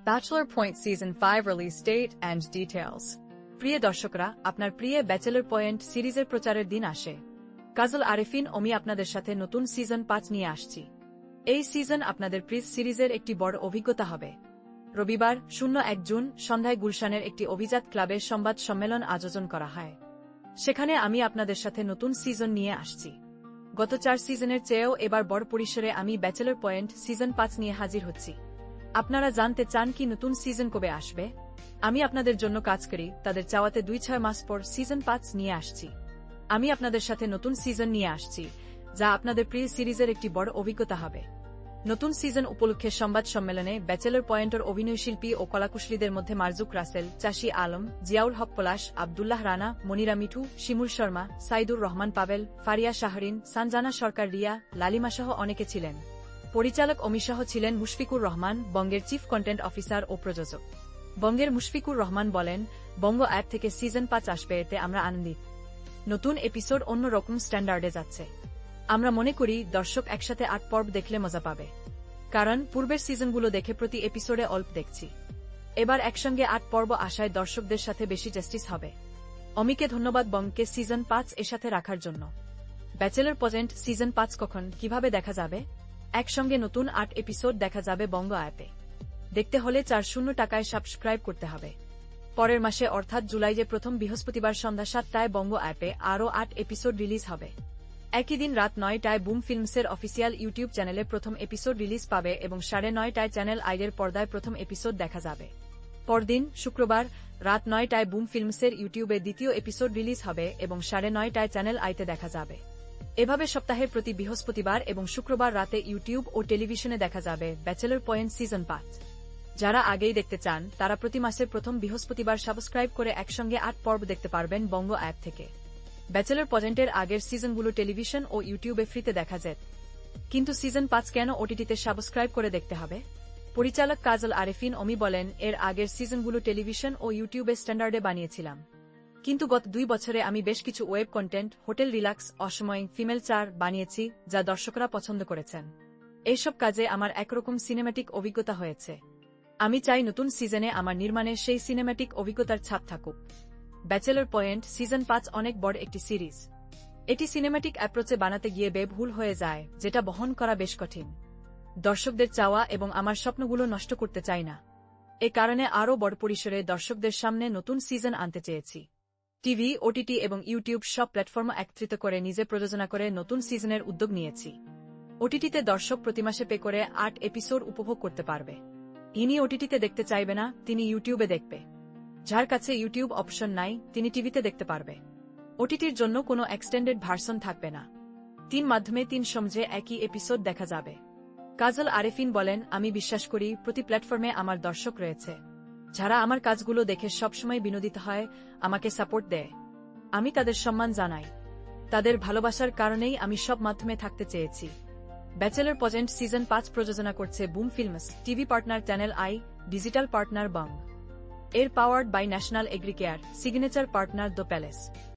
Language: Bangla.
Bachelor Point Season 5 release date and details. প্রিয় দর্শকরা, আপনার প্রিয় ব্যাচেলর পয়েন্ট সিরিজের প্রচারের দিন আসে। কাজল আরেফিন ওমি আপনাদের সাথে নতুন সিজন 5 নিয়ে আসছি। এই সিজন আপনাদের প্রিয় সিরিজের একটি বড় অভিজ্ঞতা হবে। রবিবার 01 জুন সন্ধ্যায় গুলশানের একটি অভিজাত ক্লাবের সংবাদ সম্মেলন আয়োজন করা হয়। সেখানে আমি আপনাদের সাথে নতুন সিজন নিয়ে আসছি। গত 4 সিজনের চেয়েও এবার বড় পরিসরে আমি ব্যাচেলর পয়েন্ট সিজন 5 নিয়ে হাজির হচ্ছি। আপনারা জানতে চান কি নতুন সিজন কবে আসবে? আমি আপনাদের জন্য কাজ করি, তাদের চাওয়াতে 2-6 মাস পর সিজন 5 নিয়ে আসছি। আমি আপনাদের সাথে নতুন সিজন নিয়ে আসছি, যা আপনাদের প্রিয় সিরিজের একটি বড় অভিজ্ঞতা হবে। নতুন সিজন উপলক্ষে সংবাদ সম্মেলনে ব্যাচেলর পয়েন্টের অভিনয়শিল্পী ও কলাকুশলীদের মধ্যে মারজুক রাসেল, চাষী আলম, জিয়াউল হক পলাশ, আব্দুল্লাহ রানা, মনিরা মিঠু, শিমুল শর্মা, সাইদুর রহমান পাভেল, ফারিয়া শাহরিন, সানজানা সরকার রিয়া, লালিমাসহ অনেকে ছিলেন। পরিচালক অমিসহ ছিলেন মুশফিকুর রহমান, বঙ্গের চিফ কন্টেন্ট অফিসার ও প্রযোজক। বঙ্গের মুশফিকুর রহমান বলেন, বঙ্গ অ্যাপ থেকে সিজন 5 আসবে, এতে আমরা আনন্দিত। নতুন এপিসোড অন্যরকম স্ট্যান্ডার্ডে যাচ্ছে। আমরা মনে করি দর্শক একসাথে 8 পর্ব দেখলে মজা পাবে, কারণ পূর্বের সিজনগুলো দেখে প্রতি এপিসোডে অল্প দেখছি। এবার একসঙ্গে 8 পর্ব আসায় দর্শকদের সাথে বেশি জাস্টিস হবে। অমিকে ধন্যবাদ বঙ্গকে সিজন 5 এর সাথে রাখার জন্য। ব্যাচেলর পয়েন্ট সিজন 5 কখন কিভাবে দেখা যাবে? একসঙ্গে নতুন 8 এপিসোড দেখা যাবে বঙ্গ অ্যাপে। দেখতে হলে 40 টাকায় সাবস্ক্রাইব করতে হবে। পরের মাসে অর্থাৎ জুলাইয়ে প্রথম বৃহস্পতিবার সন্ধ্যা 7টায় বঙ্গ অ্যাপে আরও 8 এপিসোড রিলিজ হবে। একই দিন রাত 9টায় বুম ফিল্মসের অফিসিয়াল ইউটিউব চ্যানেলে প্রথম এপিসোড রিলিজ পাবে এবং 9:30টায় চ্যানেল আইডের পর্দায় প্রথম এপিসোড দেখা যাবে। পরদিন শুক্রবার রাত 9টায় বুম ফিল্মসের ইউটিউবে দ্বিতীয় এপিসোড রিলিজ হবে এবং 9:30টায় চ্যানেল আইতে দেখা যাবে। এভাবে সপ্তাহের প্রতি বৃহস্পতিবার এবং শুক্রবার রাতে ইউটিউব ও টেলিভিশনে দেখা যাবে ব্যাচেলর পয়েন্ট সিজন 5। যারা আগেই দেখতে চান তারা প্রতি মাসের প্রথম বৃহস্পতিবার সাবস্ক্রাইব করে একসঙ্গে 8 পর্ব দেখতে পারবেন বঙ্গ অ্যাপ থেকে। ব্যাচেলর পয়েন্টের আগের সিজনগুলো টেলিভিশন ও ইউটিউবে ফ্রিতে দেখা যায়, কিন্তু সিজন 5 কেন ওটিটিতে সাবস্ক্রাইব করে দেখতে হবে? পরিচালক কাজল আরেফিন ওমি বলেন, এর আগের সিজনগুলো টেলিভিশন ও ইউটিউবে স্ট্যান্ডার্ডে বানিয়েছিলাম, কিন্তু গত 2 বছরে আমি বেশ কিছু ওয়েব কন্টেন্ট, হোটেল রিল্যাক্স, অসময়, ফিমেল 4 বানিয়েছি, যা দর্শকরা পছন্দ করেছেন। এইসব কাজে আমার একরকম সিনেম্যাটিক অভিজ্ঞতা হয়েছে। আমি চাই নতুন সিজনে আমার নির্মাণের সেই সিনেম্যাটিক অভিজ্ঞতার ছাপ থাকুক। ব্যাচেলর পয়েন্ট সিজন 5 অনেক বড় একটি সিরিজ। এটি সিনেম্যাটিক অ্যাপ্রোচে বানাতে গিয়ে ভুল হয়ে যায়, যেটা বহন করা বেশ কঠিন। দর্শকদের চাওয়া এবং আমার স্বপ্নগুলো নষ্ট করতে চাই না। এ কারণে আরও বড় পরিসরে দর্শকদের সামনে নতুন সিজন আনতে চেয়েছি। টিভি, ওটিটি এবং ইউটিউব সব প্ল্যাটফর্ম একত্রিত করে নিজে প্রযোজনা করে নতুন সিজনের উদ্যোগ নিয়েছি। ওটিটিতে দর্শক প্রতি মাসে পে করে 8 এপিসোড উপভোগ করতে পারবে। ইনি ওটিটিতে দেখতে চাইবে না, তিনি ইউটিউবে দেখবে। যার কাছে ইউটিউব অপশন নাই, তিনি টিভিতে দেখতে পারবে। ওটিটির জন্য কোনো এক্সটেন্ডেড ভার্সন থাকবে না। 3 মাধ্যমে 3 সমঝে একই এপিসোড দেখা যাবে। কাজল আরেফিন বলেন, আমি বিশ্বাস করি প্রতি প্ল্যাটফর্মে আমার দর্শক রয়েছে, যারা আমার কাজগুলো দেখে সবসময় বিনোদিত হয়, আমাকে সাপোর্ট দেয়। আমি তাদের সম্মান জানাই। তাদের ভালোবাসার কারণেই আমি সব মাধ্যমে থাকতে চেয়েছি। ব্যাচেলর পয়েন্ট সিজন 5 প্রযোজনা করছে Boom Films, TV partner Channel i, digital partner Bong. এর powered by National Agricare, signature partner the palace.